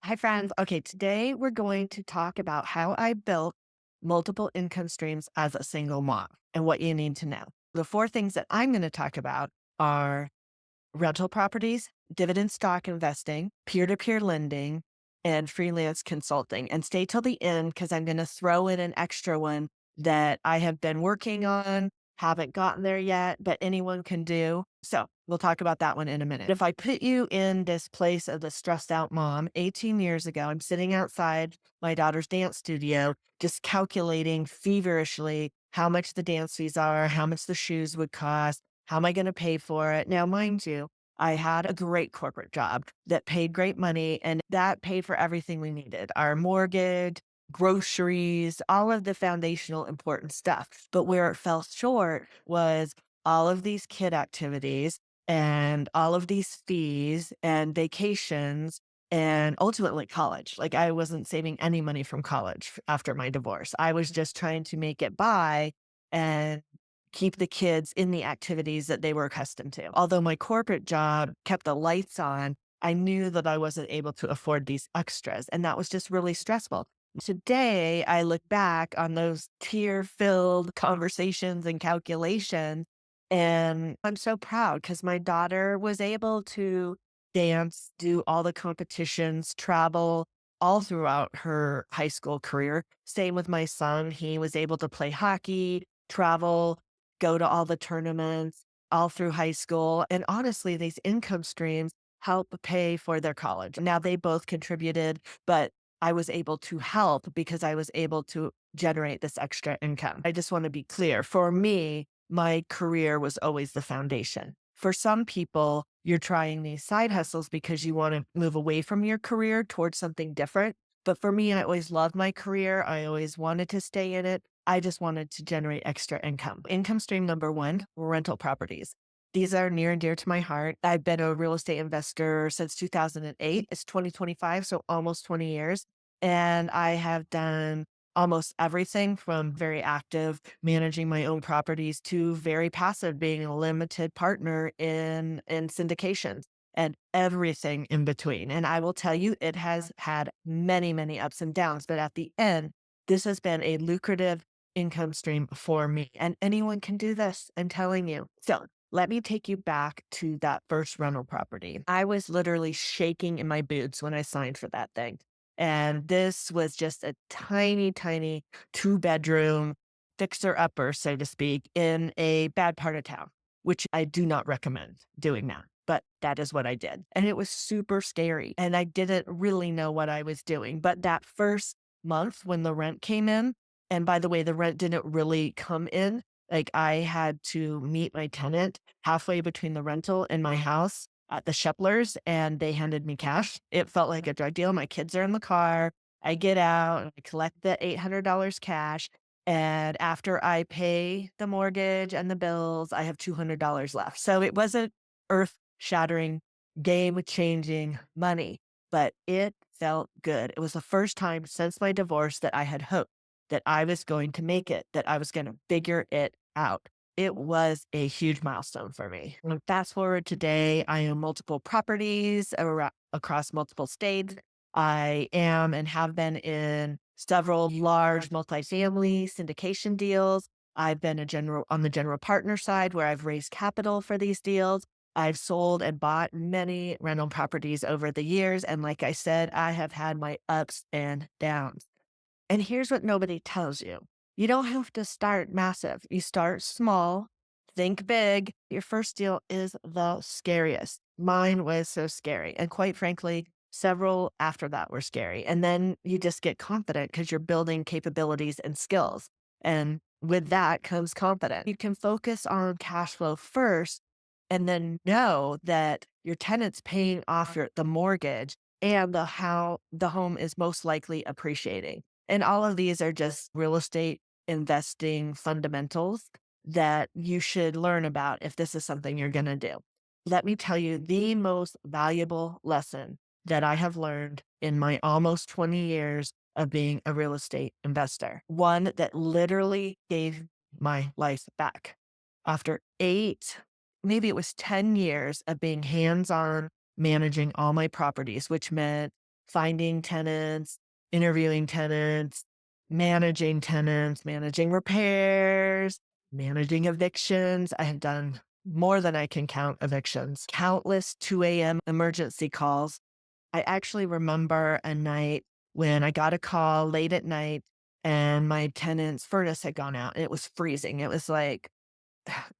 Hi, friends. Okay, today we're going to talk about how I built multiple income streams as a single mom and what you need to know. The four things that I'm going to talk about are rental properties, dividend stock investing, peer to peer lending, and freelance consulting. And stay till the end because I'm going to throw in an extra one that I have been working on, haven't gotten there yet, but anyone can do. So we'll talk about that one in a minute. If I put you in this place of the stressed out mom, 18 years ago, I'm sitting outside my daughter's dance studio, just calculating feverishly how much the dance fees are, how much the shoes would cost. How am I going to pay for it? Now, mind you, I had a great corporate job that paid great money and that paid for everything we needed, our mortgage, groceries, all of the foundational important stuff. But where it fell short was all of these kid activities and all of these fees and vacations and ultimately college. Like I wasn't saving any money from college after my divorce. I was just trying to make it by and keep the kids in the activities that they were accustomed to. Although my corporate job kept the lights on, I knew that I wasn't able to afford these extras. And that was just really stressful. Today, I look back on those tear filled conversations and calculations, and I'm so proud because my daughter was able to dance, do all the competitions, travel all throughout her high school career. Same with my son. He was able to play hockey, travel, go to all the tournaments all through high school. And honestly, these income streams help pay for their college. Now they both contributed, but I was able to help because I was able to generate this extra income. I just want to be clear. For me, my career was always the foundation. For some people, you're trying these side hustles because you want to move away from your career towards something different. But for me, I always loved my career. I always wanted to stay in it. I just wanted to generate extra income. Income stream number one, rental properties. These are near and dear to my heart. I've been a real estate investor since 2008. It's 2025, so almost 20 years. And I have done almost everything from very active managing my own properties to very passive being a limited partner in syndications and everything in between. And I will tell you, it has had many, many ups and downs. But at the end, this has been a lucrative income stream for me. And anyone can do this, I'm telling you. So let me take you back to that first rental property. I was literally shaking in my boots when I signed for that thing. And this was just a tiny, tiny two-bedroom fixer upper, so to speak, in a bad part of town, which I do not recommend doing that. But that is what I did. And it was super scary. And I didn't really know what I was doing. But that first month when the rent came in, and by the way, the rent didn't really come in. Like I had to meet my tenant halfway between the rental and my house at the Sheplers, and they handed me cash. It felt like a drug deal. My kids are in the car. I get out and I collect the $800 cash. And after I pay the mortgage and the bills, I have $200 left. So it wasn't earth shattering, game changing money, but it felt good. It was the first time since my divorce that I had hope that I was going to make it, that I was going to figure it out. It was a huge milestone for me. And fast forward today, I own multiple properties across multiple states. I am and have been in several large multifamily syndication deals. I've been on the general partner side where I've raised capital for these deals. I've sold and bought many rental properties over the years. And like I said, I have had my ups and downs. And here's what nobody tells you. You don't have to start massive. You start small, think big. Your first deal is the scariest. Mine was so scary. And quite frankly, several after that were scary. And then you just get confident because you're building capabilities and skills. And with that comes confidence. You can focus on cash flow first and then know that your tenant's paying off the mortgage and how the home is most likely appreciating. And all of these are just real estate investing fundamentals that you should learn about if this is something you're going to do. Let me tell you the most valuable lesson that I have learned in my almost 20 years of being a real estate investor. One that literally gave my life back. After maybe it was 10 years of being hands on managing all my properties, which meant finding tenants, interviewing tenants, managing repairs, managing evictions. I have done more than I can count evictions, countless 2 a.m. emergency calls. I actually remember a night when I got a call late at night and my tenant's furnace had gone out. It was freezing. It was like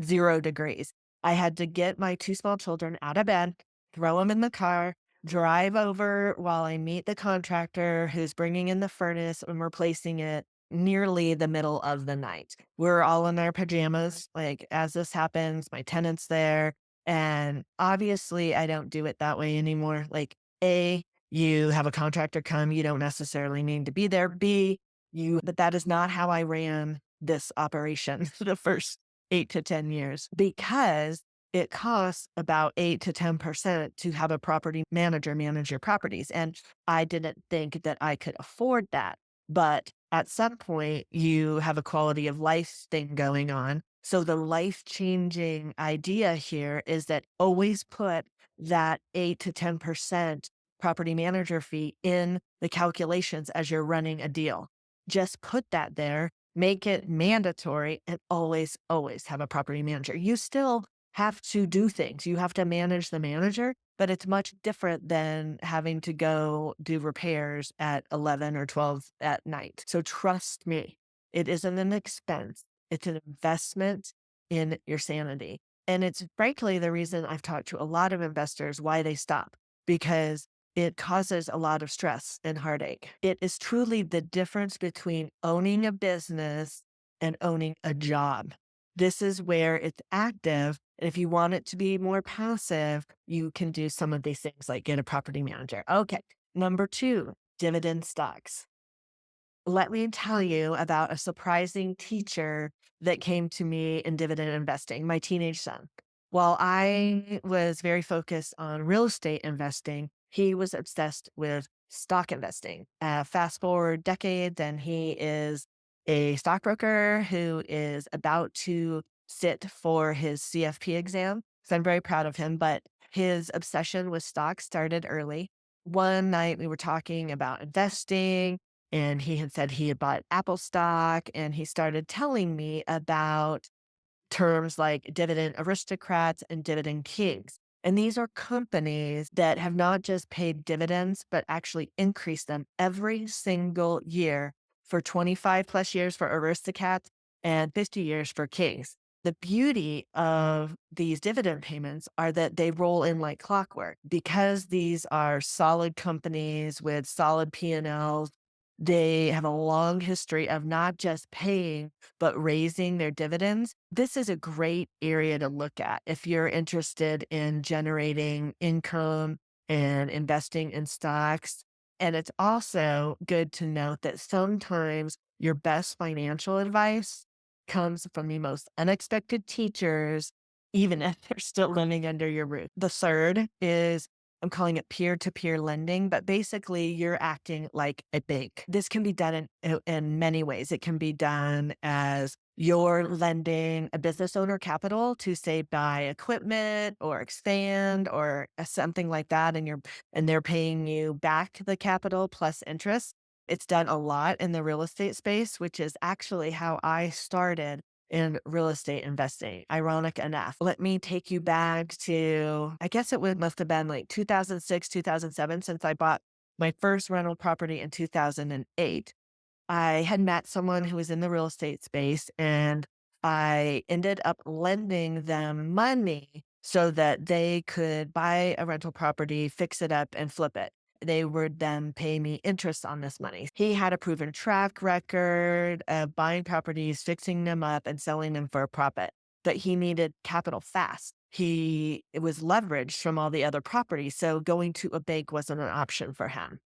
0 degrees. I had to get my 2 small children out of bed, throw them in the car, drive over while I meet the contractor who's bringing in the furnace and replacing it nearly the middle of the night. We're all in our pajamas, like, as this happens, my tenant's there, and obviously, I don't do it that way anymore. Like, A, you have a contractor come, you don't necessarily need to be there. B, you but that is not how I ran this operation the first 8 to 10 years because it costs about 8 to 10% to have a property manager manage your properties. And I didn't think that I could afford that. But at some point, you have a quality of life thing going on. So the life changing idea here is that always put that 8 to 10% property manager fee in the calculations as you're running a deal. Just put that there, make it mandatory, and always, always have a property manager. You still have to do things. You have to manage the manager, but it's much different than having to go do repairs at 11 or 12 at night. So trust me, it isn't an expense. It's an investment in your sanity. And it's frankly the reason I've talked to a lot of investors why they stop because it causes a lot of stress and heartache. It is truly the difference between owning a business and owning a job. This is where it's active. And if you want it to be more passive, you can do some of these things like get a property manager. Okay. Number 2, dividend stocks. Let me tell you about a surprising teacher that came to me in dividend investing, my teenage son. While I was very focused on real estate investing, he was obsessed with stock investing. Fast forward decades, and he is a stockbroker who is about to sit for his CFP exam. So I'm very proud of him, but his obsession with stocks started early. One night we were talking about investing and he had said he had bought Apple stock, and he started telling me about terms like dividend aristocrats and dividend kings. And these are companies that have not just paid dividends, but actually increased them every single year for 25 plus years for aristocrats and 50 years for kings. The beauty of these dividend payments are that they roll in like clockwork because these are solid companies with solid P&Ls. They have a long history of not just paying but raising their dividends. This is a great area to look at if you're interested in generating income and investing in stocks. And it's also good to note that sometimes your best financial advice comes from the most unexpected teachers, even if they're still living under your roof. The third is I'm calling it peer-to-peer lending, but basically you're acting like a bank. This can be done in many ways. It can be done as you're lending a business owner capital to say buy equipment or expand or something like that, and they're paying you back the capital plus interest. It's done a lot in the real estate space, which is actually how I started in real estate investing. Ironic enough. Let me take you back to, I guess must have been like 2006, 2007, since I bought my first rental property in 2008. I had met someone who was in the real estate space and I ended up lending them money so that they could buy a rental property, fix it up, and flip it. They would then pay me interest on this money. He had a proven track record of buying properties, fixing them up, and selling them for a profit, but he needed capital fast. It was leveraged from all the other properties, so going to a bank wasn't an option for him.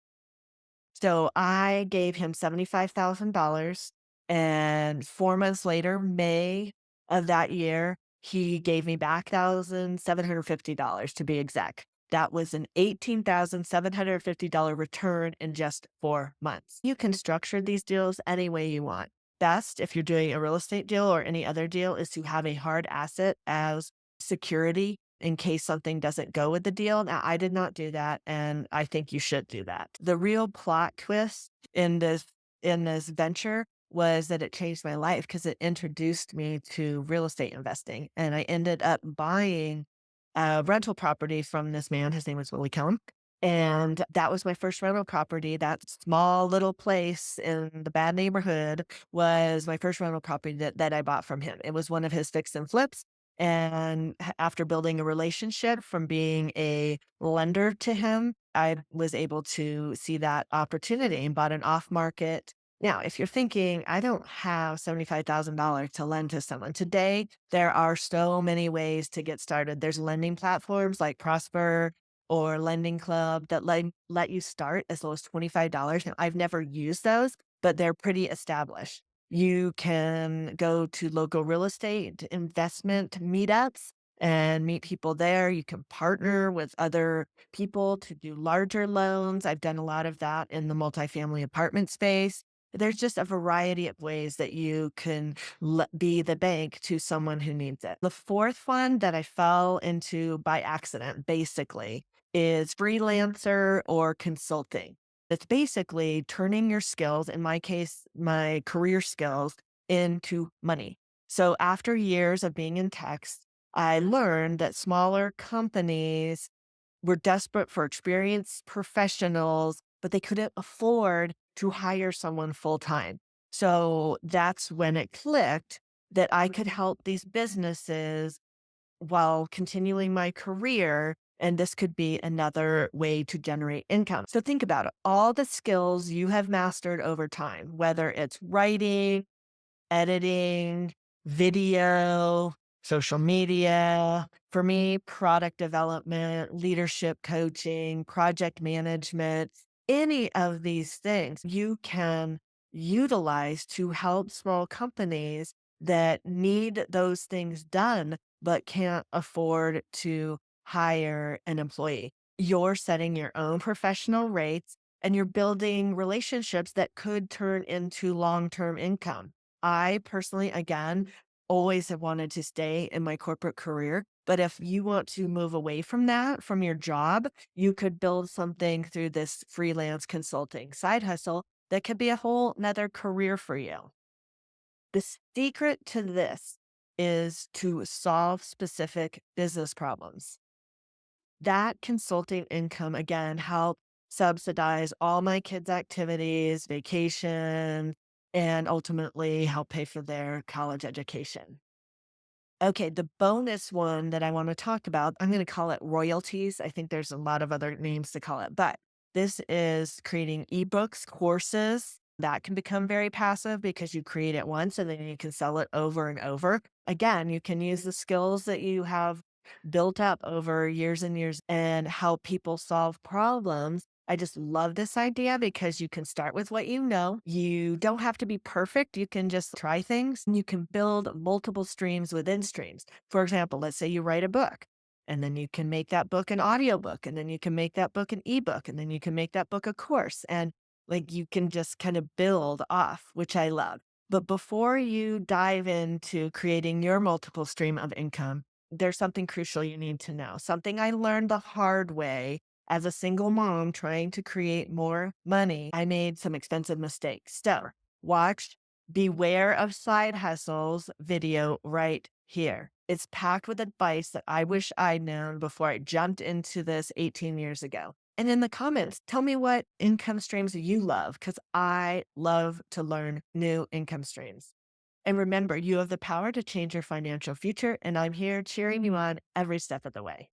So I gave him $75,000, and 4 months later, May of that year, he gave me back $1,750 to be exact. That was an $18,750 return in just 4 months. You can structure these deals any way you want. Best, if you're doing a real estate deal or any other deal, is to have a hard asset as security in case something doesn't go with the deal. Now, I did not do that, and I think you should do that. The real plot twist in this venture was that it changed my life because it introduced me to real estate investing, and I ended up buying a rental property from this man. His name was Willie Kellum, and that was my first rental property. That small little place in the bad neighborhood was my first rental property that I bought from him. It was one of his fix and flips. And after building a relationship from being a lender to him, I was able to see that opportunity and bought an off market. Now, if you're thinking, I don't have $75,000 to lend to someone today, there are so many ways to get started. There's lending platforms like Prosper or Lending Club that let you start as low as $25. Now, I've never used those, but they're pretty established. You can go to local real estate investment meetups and meet people there. You can partner with other people to do larger loans. I've done a lot of that in the multifamily apartment space. There's just a variety of ways that you can be the bank to someone who needs it. The fourth one that I fell into by accident, basically, is freelancer or consulting. It's basically turning your skills, in my case, my career skills, into money. So after years of being in tech, I learned that smaller companies were desperate for experienced professionals, but they couldn't afford to hire someone full time. So that's when it clicked that I could help these businesses while continuing my career. And this could be another way to generate income. So think about it, all the skills you have mastered over time, whether it's writing, editing, video, social media. For me, product development, leadership coaching, project management, any of these things you can utilize to help small companies that need those things done but can't afford to hire an employee. You're setting your own professional rates and you're building relationships that could turn into long term income. I personally, again, always have wanted to stay in my corporate career. But if you want to move away from that, from your job, you could build something through this freelance consulting side hustle that could be a whole nother career for you. The secret to this is to solve specific business problems. That consulting income, again, help subsidize all my kids' activities, vacation, and ultimately help pay for their college education. Okay, the bonus one that I want to talk about, I'm going to call it royalties. I think there's a lot of other names to call it, but this is creating ebooks, courses that can become very passive because you create it once and then you can sell it over and over. Again, you can use the skills that you have built up over years and years and help people solve problems. I just love this idea because you can start with what you know. You don't have to be perfect. You can just try things and you can build multiple streams within streams. For example, let's say you write a book and then you can make that book an audiobook and then you can make that book an ebook and then you can make that book a course. And like you can just kind of build off, which I love. But before you dive into creating your multiple stream of income, there's something crucial you need to know. Something I learned the hard way as a single mom trying to create more money. I made some expensive mistakes. So watch Beware of Side Hustles video right here. It's packed with advice that I wish I'd known before I jumped into this 18 years ago. And in the comments, tell me what income streams you love because I love to learn new income streams. And remember, you have the power to change your financial future, and I'm here cheering you on every step of the way.